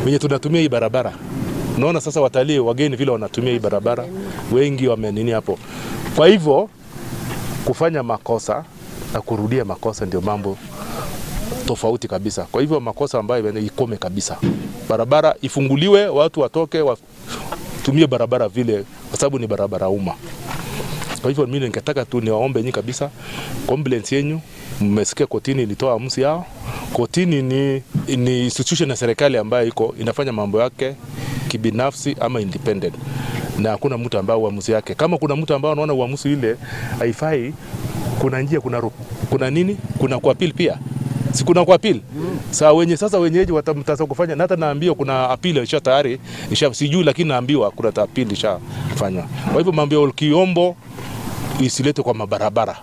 wenye tunatumia hii barabara. Naona sasa watalii wageni vile wanatumia hii barabara, wengi wamenini hapo. Kwa hivyo kufanya makosa na kurudia makosa ndio mambo tofauti kabisa. Kwa hivyo makosa ambayo ikome kabisa. Barabara ifunguliwe, watu watoke watumie barabara vile, kwa sababu ni barabara umma. Kwa hivyo mimi ningetaka tu niwaombe nyinyi kabisa, complaints yenu mmesikia kotini ilitoa uamuzi yao. Kotini ni institution ya serikali ambayo inafanya mambo yake kibinafsi ama independent. Na hakuna mtu ambaye uamuzi yake. Kama kuna mtu ambaye anaona uamuzi ile haifai, kuna njia, kuna nini? Kuna kuappeal pia. Si kuna kuappeal? Sasa wenyeji watamtasa kufanya, na hata naambiwa kuna appeal tayari sijui, lakini naambiwa kuna appeal ishafanywa. Kwa hivyo mambo ya Kiombo isilete kwa mabarabara.